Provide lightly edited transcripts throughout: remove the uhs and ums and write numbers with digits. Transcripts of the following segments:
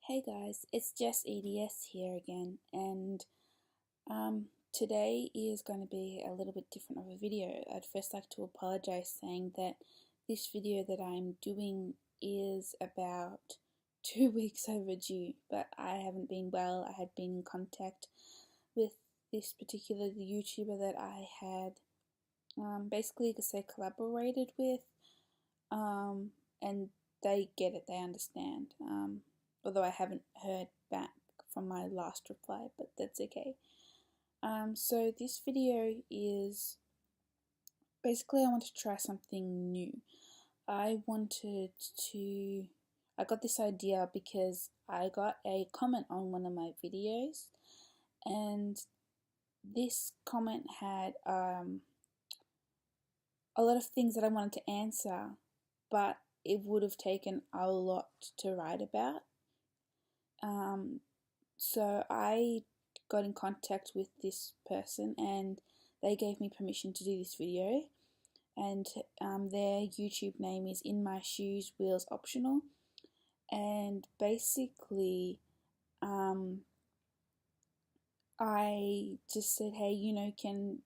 Hey guys, it's Jess EDS here again, and today is going to be a little bit different of a video. I'd first like to apologize saying that this video that I'm doing is about 2 weeks overdue, but I haven't been well. I had been in contact with this particular YouTuber that I had basically, you could say, collaborated with, um, and they get it, they understand. Although I haven't heard back from my last reply, but that's okay. So this video is basically I want to try something new. I wanted to. I got this idea because I got a comment on one of my videos, and this comment had a lot of things that I wanted to answer, but it would have taken a lot to write about. So I got in contact with this person and they gave me permission to do this video. And their YouTube name is In My Shoes Wheels Optional. And basically, I just said, hey, do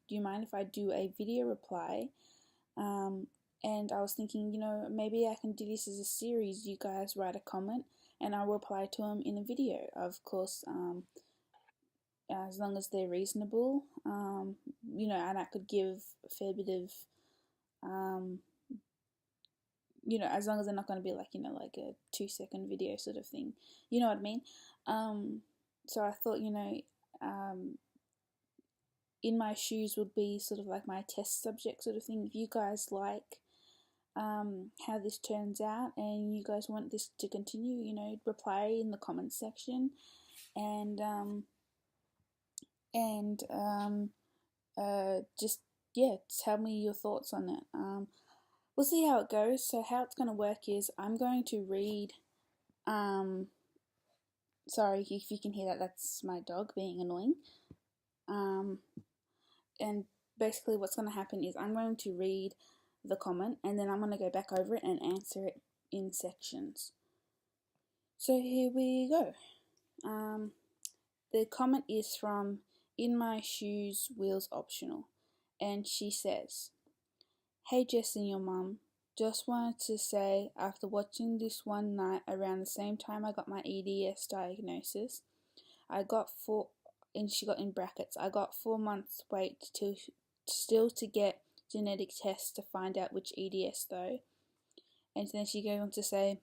you mind if I do a video reply? And I was thinking, maybe I can do this as a series. You guys write a comment and I'll reply to them in a video. Of course, as long as they're reasonable, and I could give a fair bit of, as long as they're not going to be like a 2-second video sort of thing. You know what I mean? So I thought, In My Shoes would be sort of like my test subject sort of thing. If you guys like how this turns out and you guys want this to continue, reply in the comments section and just tell me your thoughts on it. We'll see how it goes. So how it's going to work is I'm going to read. Sorry if you can hear that. That's my dog being annoying. And basically what's going to happen is I'm going to read the comment and then I'm going to go back over it and answer it in sections. So here we go. The comment is from In My Shoes Wheels Optional, and she says, "Hey Jess and your mum, just wanted to say after watching this one night around the same time I got my EDS diagnosis, I got and she got in brackets, I got 4 months wait still to get genetic tests to find out which EDS though." And then she goes on to say,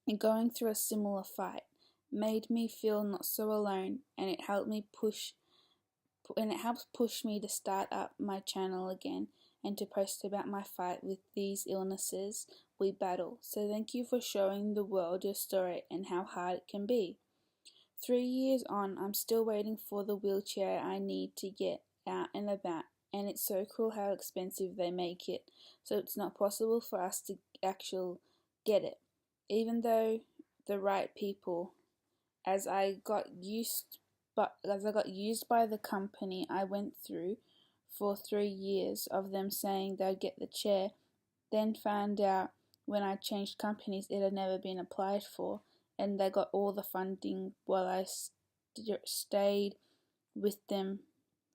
"And going through a similar fight made me feel not so alone, and it helps push me to start up my channel again and to post about my fight with these illnesses we battle. So thank you for showing the world your story and how hard it can be. 3 years on, I'm still waiting for the wheelchair I need to get out and about, and it's so cruel how expensive they make it, so it's not possible for us to actually get it, even though the right people, as I got used by the company I went through for 3 years of them saying they'd get the chair, then found out when I changed companies it had never been applied for, and they got all the funding while I stayed with them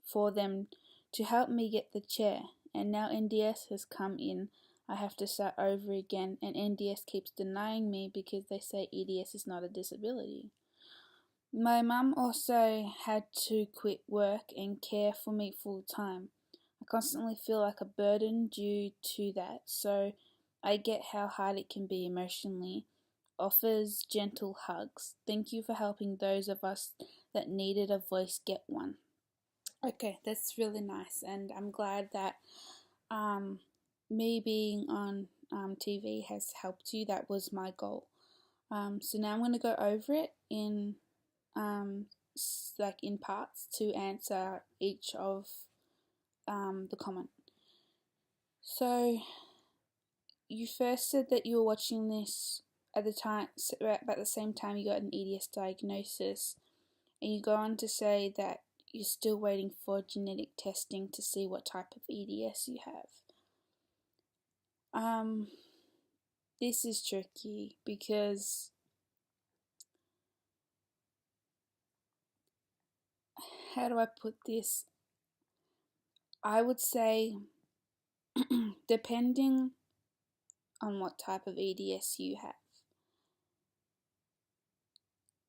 for them to help me get the chair, and now NDS has come in. I have to start over again, and NDS keeps denying me because they say EDS is not a disability. My mum also had to quit work and care for me full time. I constantly feel like a burden due to that, so I get how hard it can be emotionally. Offers gentle hugs. Thank you for helping those of us that needed a voice get one." Okay, that's really nice, and I'm glad that me being on TV has helped you. That was my goal. So now I'm going to go over it in in parts to answer each of the comment. So you first said that you were watching this at about the same time you got an EDS diagnosis, and you go on to say that you're still waiting for genetic testing to see what type of EDS you have. This is tricky because how do I put this? I would say, depending on what type of EDS you have,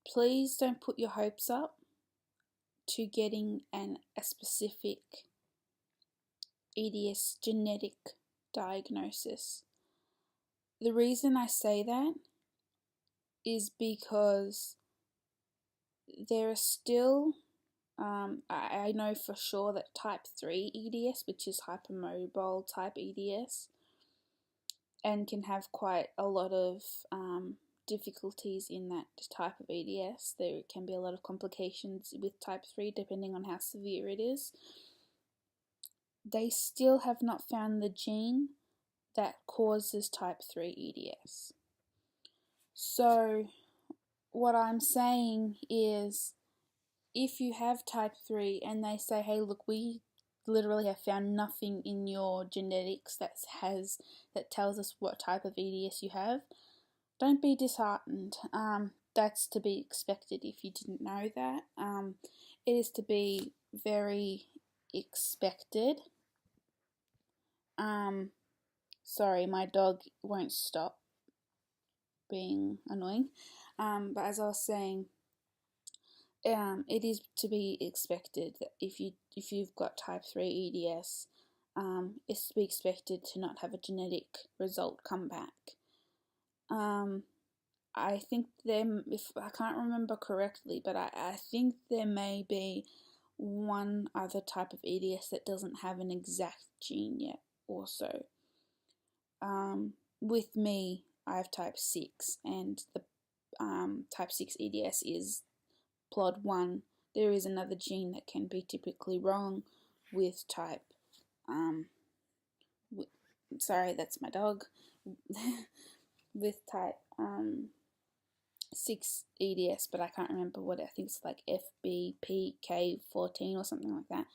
please don't put your hopes up to getting a specific EDS genetic diagnosis. The reason I say that is because there are still, I know for sure that type 3 EDS, which is hypermobile type EDS, and can have quite a lot of difficulties in that type of EDS. There can be a lot of complications with type 3 depending on how severe it is. They still have not found the gene that causes type 3 EDS. So what I'm saying is, if you have type 3 and they say, hey, look, we literally have found nothing in your genetics that tells us what type of EDS you have, don't be disheartened. That's to be expected if you didn't know that. It is to be very expected. Sorry, my dog won't stop being annoying. But as I was saying, it is to be expected that if you've got type 3 EDS, it's to be expected to not have a genetic result come back. I think if I can't remember correctly, but I think there may be one other type of EDS that doesn't have an exact gene yet also. With me, I have type 6, and the type 6 EDS is PLOD1. There is another gene that can be typically wrong with type, sorry, that's my dog, with type 6 EDS, but I can't remember what I think it's like FBPK14 or something like that.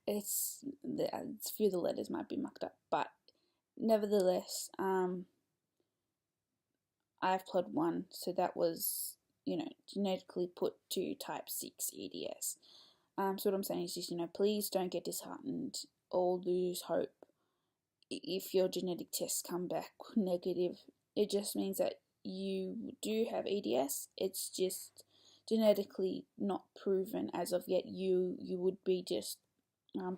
It's a few of the letters might be mucked up, but nevertheless, I have PLOD1, so that was, genetically put to type 6 EDS. So what I'm saying is just, please don't get disheartened or lose hope if your genetic tests come back negative. It just means that you do have EDS. It's just genetically not proven as of yet. You would be just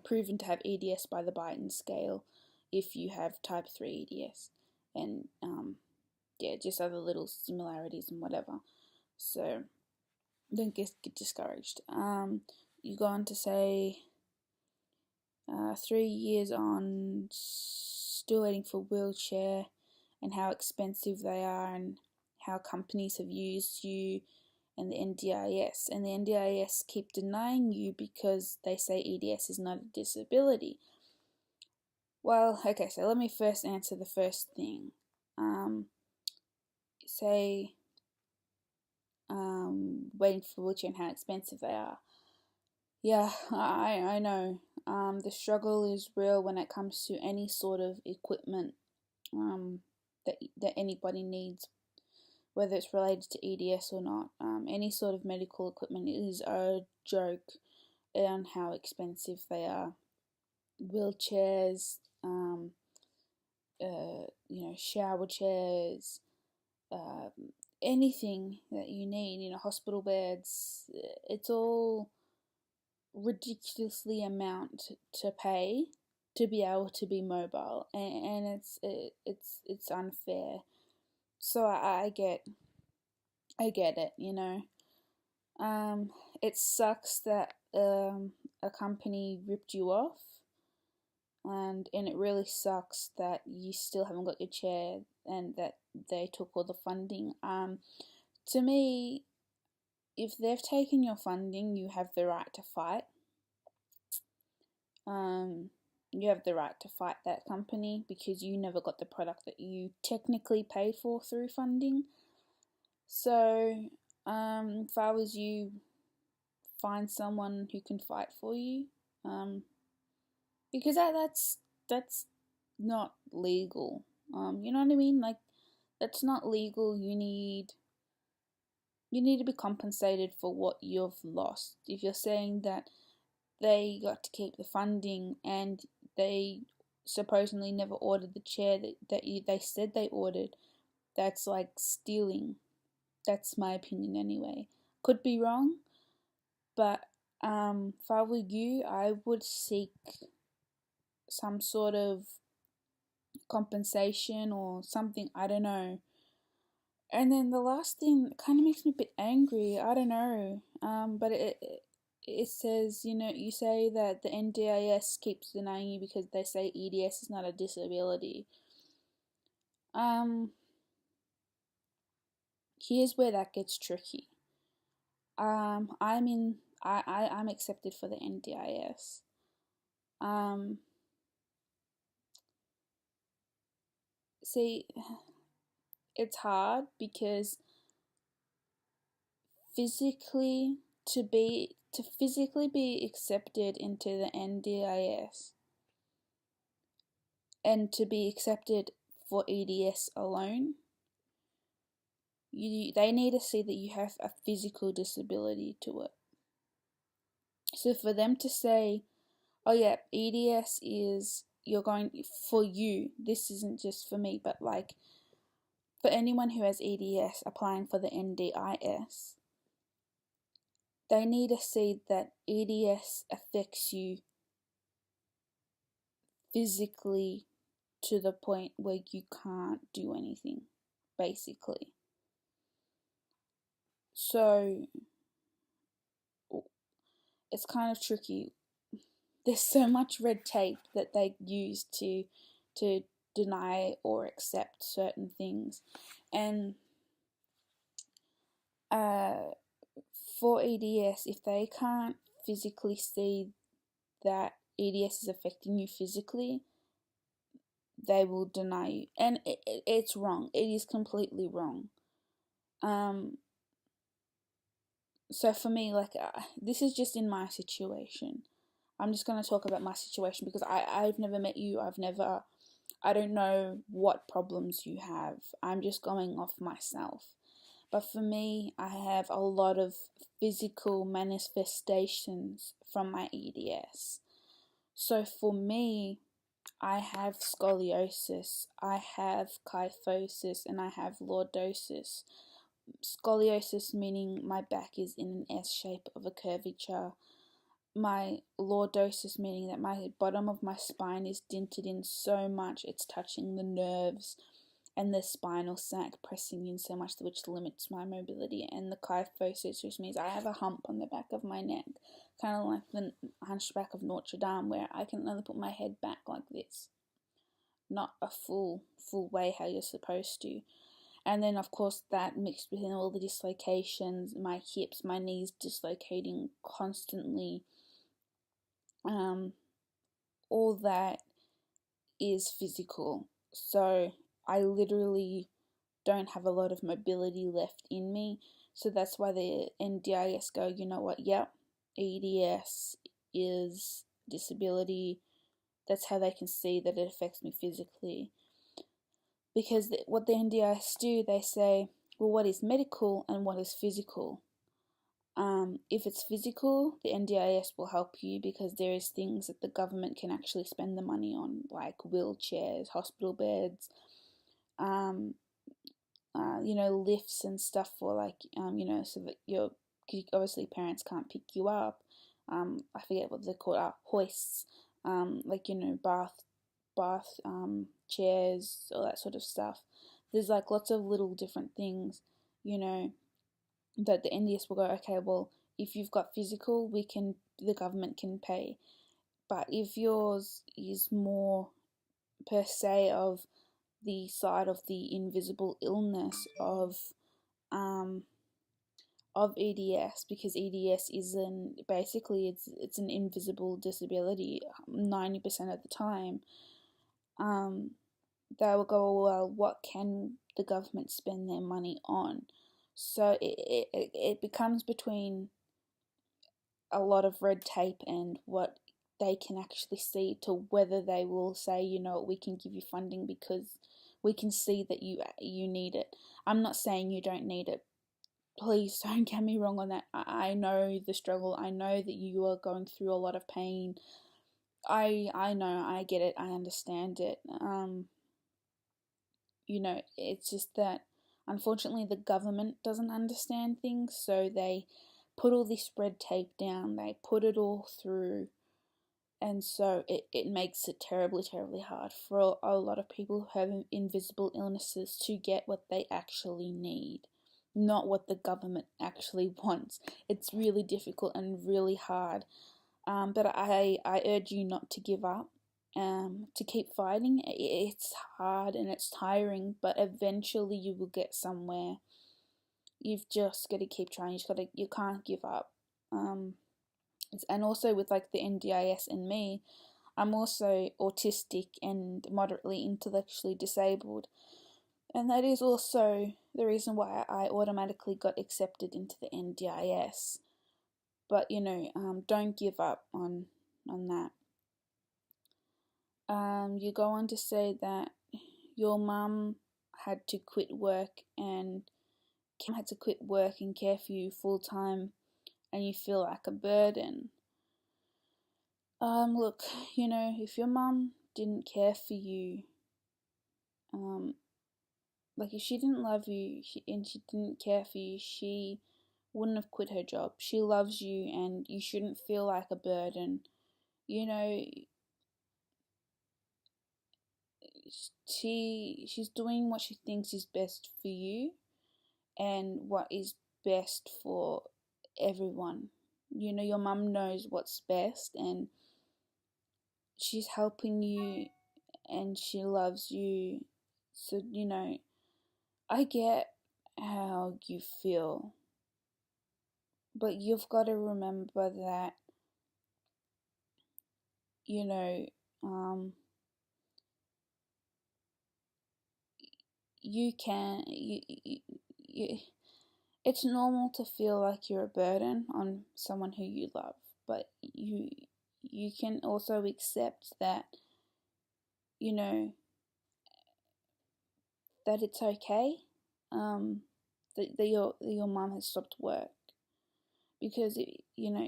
proven to have EDS by the Beighton scale if you have type 3 EDS. And just other little similarities and whatever. So don't get discouraged. You go on to say 3 years on, still waiting for wheelchair, and how expensive they are, and how companies have used you and the NDIS. And the NDIS keep denying you because they say EDS is not a disability. Well, okay, so let me first answer the first thing. Say waiting for wheelchair and how expensive they are. Yeah, I know. The struggle is real when it comes to any sort of equipment that anybody needs, whether it's related to EDS or not. Any sort of medical equipment is a joke on how expensive they are. Wheelchairs, shower chairs, anything that you need, hospital beds, it's all ridiculously amount to pay to be able to be mobile, and it's unfair. So I get it, It sucks that a company ripped you off, and it really sucks that you still haven't got your chair and that they took all the funding. To me, if they've taken your funding, you have the right to fight. You have the right to fight that company because you never got the product that you technically paid for through funding. So, if I was you, find someone who can fight for you, because that's not legal. You know what I mean? Like, that's not legal. You you need to be compensated for what you've lost. If you're saying that they got to keep the funding and they supposedly never ordered the chair they said they ordered, that's like stealing. That's my opinion anyway. Could be wrong, but if I were you, I would seek some sort of compensation or something, I don't know. And then the last thing kind of makes me a bit angry, I don't know, but it says, you say that the NDIS keeps denying you because they say EDS is not a disability. Here's where that gets tricky. I'm accepted for the NDIS. See, it's hard because to physically be accepted into the NDIS and to be accepted for EDS alone, they need to see that you have a physical disability to it. So for them to say, oh yeah, EDS is, you're going, for you, this isn't just for me, but like for anyone who has EDS applying for the NDIS, they need to see that EDS affects you physically to the point where you can't do anything, basically. So it's kind of tricky. There's so much red tape that they use to deny or accept certain things, and for EDS, if they can't physically see that EDS is affecting you physically, they will deny you, and it's wrong. It is completely wrong. So for me, like, this is just in my situation. I'm just going to talk about my situation because I've never met you. I don't know what problems you have. I'm just going off myself. But for me, I have a lot of physical manifestations from my EDS. So for me, I have scoliosis, I have kyphosis, and I have lordosis. Scoliosis meaning my back is in an S shape of a curvature. My lordosis meaning that my bottom of my spine is dented in so much it's touching the nerves and the spinal sac pressing in so much which limits my mobility. And the kyphosis, which means I have a hump on the back of my neck, kind of like the Hunchback of Notre Dame, where I can only put my head back like this, not a full way how you're supposed to. And then of course that mixed with all the dislocations, my hips, my knees dislocating constantly, all that is physical. So I literally don't have a lot of mobility left in me. So that's why the NDIS go, you know what, yep, EDS is disability. That's how they can see that it affects me physically. Because what the NDIS do, they say, well, what is medical and what is physical? If it's physical, the NDIS will help you because there is things that the government can actually spend the money on, like wheelchairs, hospital beds, lifts and stuff for so that obviously parents can't pick you up. I forget what they're called, hoists, bath chairs, all that sort of stuff. There's like lots of little different things, that the NDS will go, okay, well, if you've got physical, the government can pay. But if yours is more per se of the side of the invisible illness of EDS, because EDS it's an invisible disability 90% of the time, they will go, well, what can the government spend their money on? So it becomes between a lot of red tape and what they can actually see to whether they will say, we can give you funding because we can see that you need it. I'm not saying you don't need it. please don't get me wrong on that. I know the struggle. I know that you are going through a lot of pain. I know, I get it, I understand it. It's just that unfortunately the government doesn't understand things, so they put all this red tape down, they put it all through, and so it makes it terribly, terribly hard for a lot of people who have invisible illnesses to get what they actually need, not what the government actually wants. It's really difficult and really hard. But I urge you not to give up, to keep fighting. It's hard and it's tiring, but eventually you will get somewhere. You've just got to keep trying. You can't give up. And also with like the NDIS and me, I'm also autistic and moderately intellectually disabled. And that is also the reason why I automatically got accepted into the NDIS. But don't give up on that. You go on to say that your mum had to quit work and care for you full time, and you feel like a burden. Look, if your mum didn't care for you, like if she didn't love you and she didn't care for you, she wouldn't have quit her job. She loves you, and you shouldn't feel like a burden. She's doing what she thinks is best for you and what is best for everyone. Your mum knows what's best, and she's helping you and she loves you. So, I get how you feel, but you've got to remember that, you can, it's normal to feel like you're a burden on someone who you love, but you can also accept that, that it's okay, that your mom has stopped work, because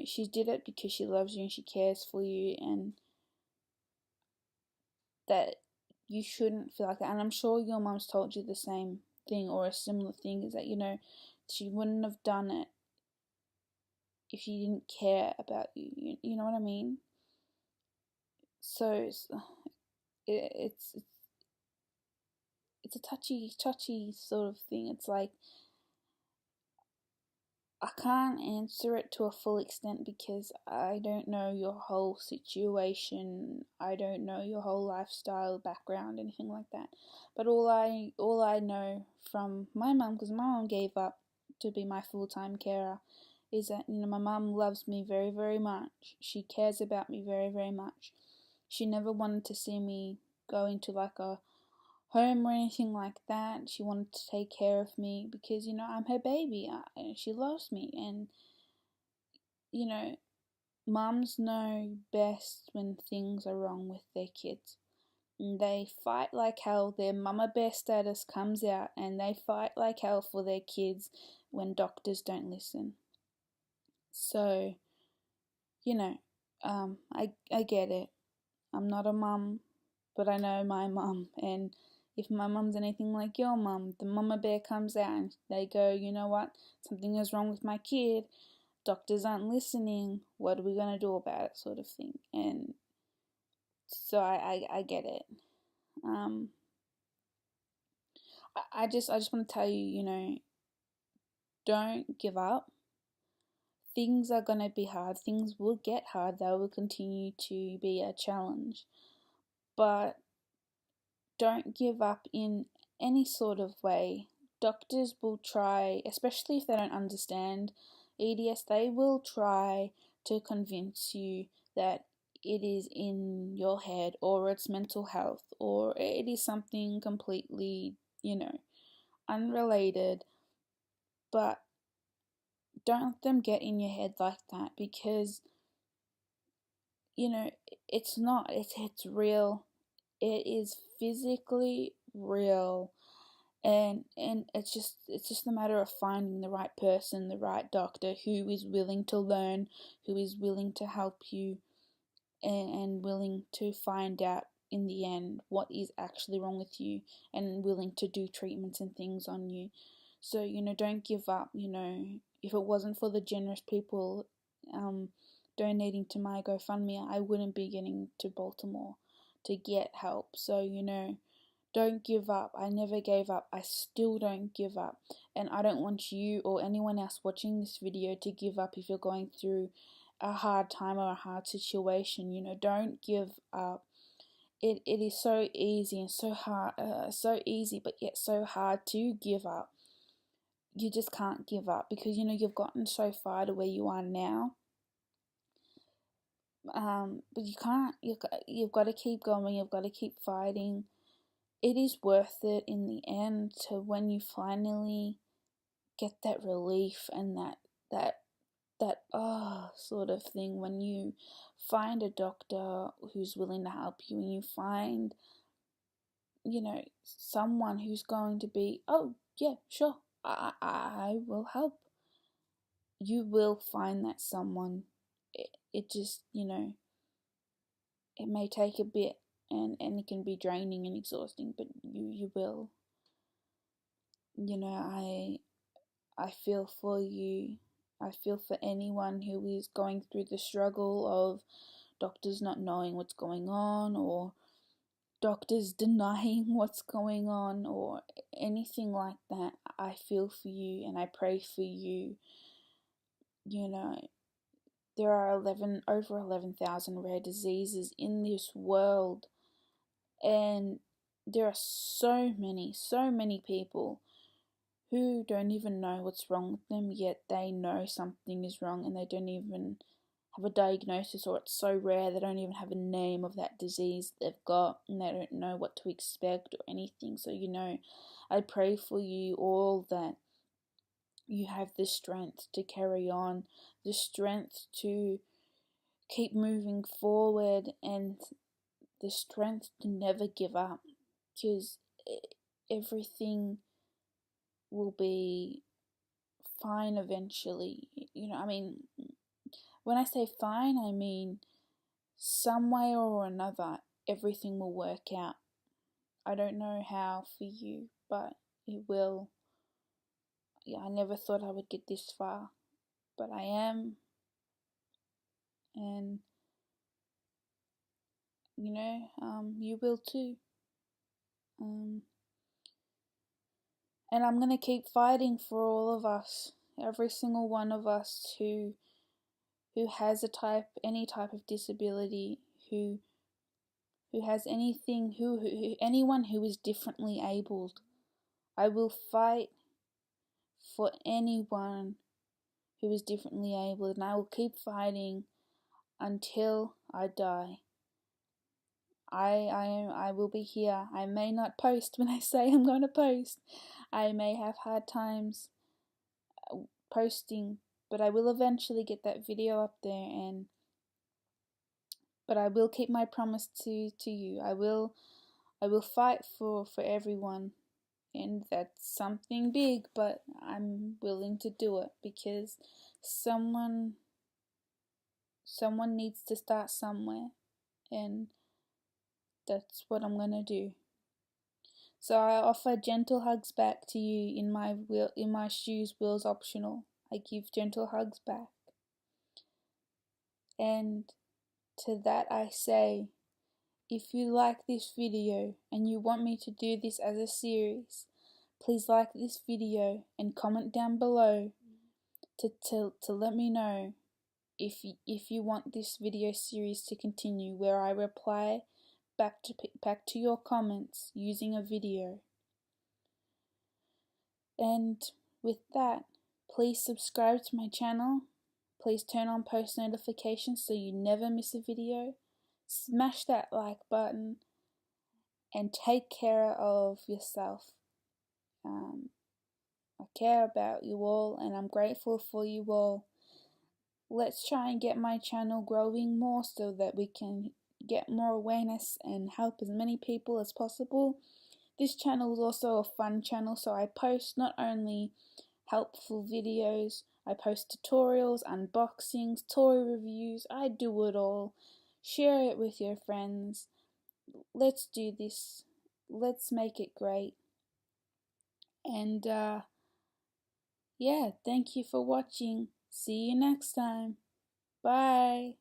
she did it because she loves you and she cares for you, and that you shouldn't feel like that. And I'm sure your mom's told you the same thing or a similar thing, is that she wouldn't have done it if she didn't care about you. You know what I mean? So it's a touchy sort of thing. It's like, I can't answer it to a full extent because I don't know your whole situation. I don't know your whole lifestyle, background, anything like that. But all I know from my mum, because my mum gave up to be my full-time carer, is that my mum loves me very, very much. She cares about me very, very much. She never wanted to see me go into like a home or anything like that. She wanted to take care of me because I'm her baby. She loves me, and mums know best when things are wrong with their kids. And they fight like hell. Their mama bear status comes out, and they fight like hell for their kids when doctors don't listen. So, I get it. I'm not a mum, but I know my mum, and if my mum's anything like your mum, the mama bear comes out and they go, you know what, something is wrong with my kid, doctors aren't listening, what are we going to do about it, sort of thing. And so I get it. I just want to tell you, don't give up. Things are going to be hard, things will get hard, they will continue to be a challenge, but don't give up in any sort of way. Doctors will try, especially if they don't understand EDS, they will try to convince you that it is in your head, or it's mental health, or it is something completely, unrelated. But don't let them get in your head like that, because it's not, it's real. It is physically real. and it's just a matter of finding the right person, the right doctor who is willing to learn, who is willing to help you, and willing to find out in the end what is actually wrong with you, and willing to do treatments and things on you. So, don't give up. If it wasn't for the generous people donating to my GoFundMe, I wouldn't be getting to Baltimore to get help. So, don't give up. I never gave up. I still don't give up. And I don't want you or anyone else watching this video to give up if you're going through a hard time or a hard situation. Don't give up. It is so easy and so hard, so easy, but yet so hard to give up. You just can't give up because you've gotten so far to where you are now. But you can't. You've got to keep going. You've got to keep fighting. It is worth it in the end to when you finally get that relief and that sort of thing, when you find a doctor who's willing to help you, and you find someone who's going to be, oh yeah, sure, I will help. You will find that someone. It just it may take a bit, and it can be draining and exhausting, but you will. I feel for you. I feel for anyone who is going through the struggle of doctors not knowing what's going on, or doctors denying what's going on, or anything like that. I feel for you and I pray for you. There are over 11,000 rare diseases in this world, and there are so many people who don't even know what's wrong with them, yet they know something is wrong and they don't even have a diagnosis, or it's so rare they don't even have a name of that disease they've got, and they don't know what to expect or anything. So I pray for you all that you have the strength to carry on, the strength to keep moving forward, and the strength to never give up, because everything will be fine eventually. When I say fine, I mean some way or another, everything will work out. I don't know how for you, but it will. Yeah, I never thought I would get this far, but I am. And you will too. And I'm gonna keep fighting for all of us, every single one of us who has any type of disability, who has anything, anyone who is differently abled. I will fight for anyone who is differently abled, and I will keep fighting until I die. I will be here. I may not post when I say I'm going to post. I may have hard times posting, but I will eventually get that video up there, but I will keep my promise to you. I will fight for everyone, and that's something big, but I'm willing to do it because someone needs to start somewhere, and that's what I'm gonna do. So I offer gentle hugs back to you. In my shoes, wheels optional. I give gentle hugs back. And to that I say, if you like this video and you want me to do this as a series, please like this video and comment down below to let me know if you want this video series to continue, where I reply back to your comments using a video. And with that, please subscribe to my channel. Please turn on post notifications so you never miss a video. Smash that like button and take care of yourself. I care about you all and I'm grateful for you all. Let's try and get my channel growing more so that we can get more awareness and help as many people as possible. This channel is also a fun channel, so I post not only helpful videos, I post tutorials, unboxings, toy reviews, I do it all. Share it with your friends. Let's do this. Let's make it great. And yeah, thank you for watching. See you next time. Bye.